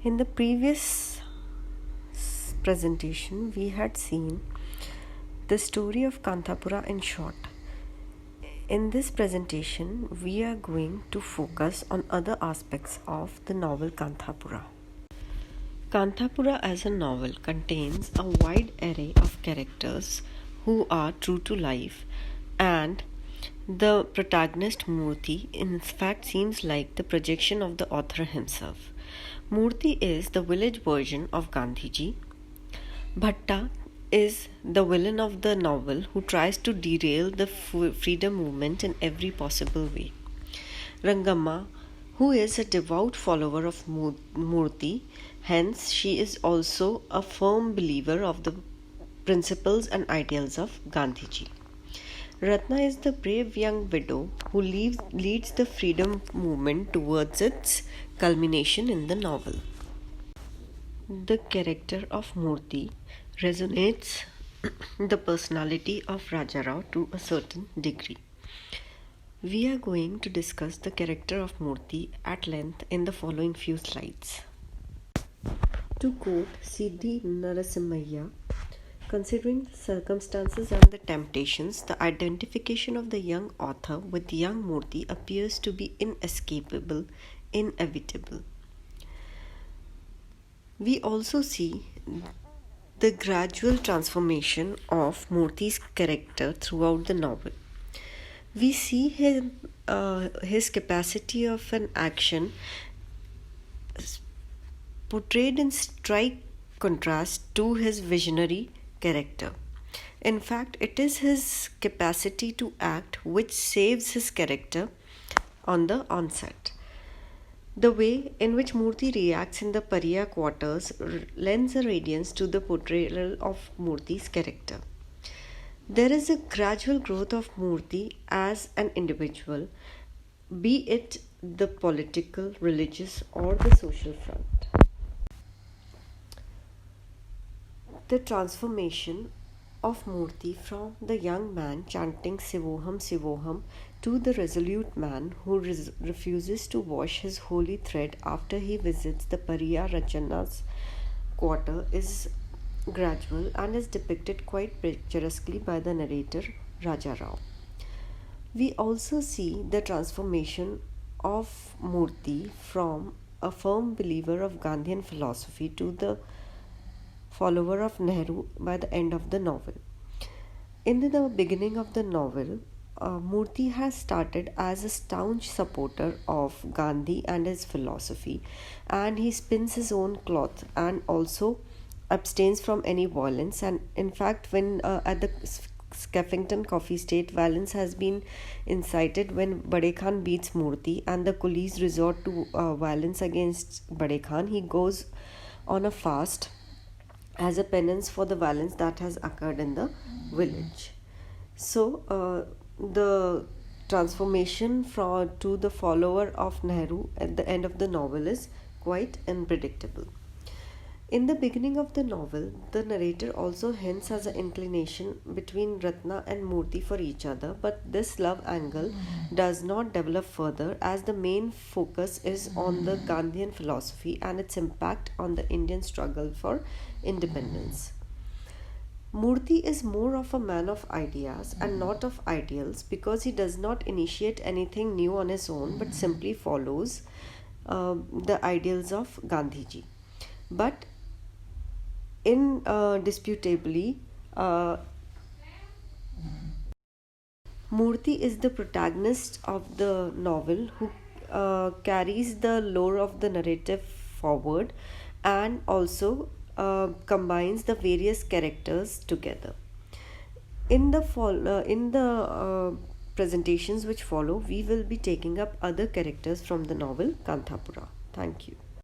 In the previous presentation, we had seen the story of Kanthapura in short. In this presentation, we are going to focus on other aspects of the novel Kanthapura. Kanthapura as a novel contains a wide array of characters who are true to life, and the protagonist Murthy in fact seems like the projection of the author himself. Murthy is the village version of Gandhiji. Bhatta is the villain of the novel who tries to derail the freedom movement in every possible way. Rangamma, who is a devout follower of Murthy, hence she is also a firm believer of the principles and ideals of Gandhiji. Ratna is the brave young widow who leads the freedom movement towards its culmination in the novel. The character of Murthy resonates the personality of Rajarao to a certain degree. We are going to discuss the character of Murthy at length in the following few slides. To quote C.D. Narasimhaiah, considering the circumstances and the temptations, the identification of the young author with young Murthy appears to be inescapable, inevitable. We also see the gradual transformation of Murthy's character throughout the novel. We see his capacity of an action portrayed in strike contrast to his visionary character. In fact, it is his capacity to act which saves his character on the onset. The way in which Murthy reacts in the Pariah quarters lends a radiance to the portrayal of Murthy's character. There is a gradual growth of Murthy as an individual, be it the political, religious, or the social front. The transformation of Murthy from the young man chanting Sivoham Sivoham to the resolute man who refuses to wash his holy thread after he visits the Pariah Rachana's quarter is gradual and is depicted quite picturesquely by the narrator Rajarao. We also see the transformation of Murthy from a firm believer of Gandhian philosophy to the follower of Nehru by the end of the novel. In the beginning of the novel, Murthy has started as a staunch supporter of Gandhi and his philosophy, and he spins his own cloth and also abstains from any violence. And in fact, when at the Skeffington Coffee Estate, violence has been incited when Bade Khan beats Murthy and the coolies resort to violence against Bade Khan. He goes on a fast as a penance for the violence that has occurred in the village. So, the transformation to the follower of Nehru at the end of the novel is quite unpredictable. In the beginning of the novel, the narrator also hints as an inclination between Ratna and Murthy for each other, but this love angle does not develop further as the main focus is on the Gandhian philosophy and its impact on the Indian struggle for independence. Murthy is more of a man of ideas and not of ideals because he does not initiate anything new on his own but simply follows the ideals of Gandhiji. But indisputably, Murthy is the protagonist of the novel who carries the lore of the narrative forward and also combines the various characters together. In the presentations which follow, we will be taking up other characters from the novel Kanthapura. Thank you.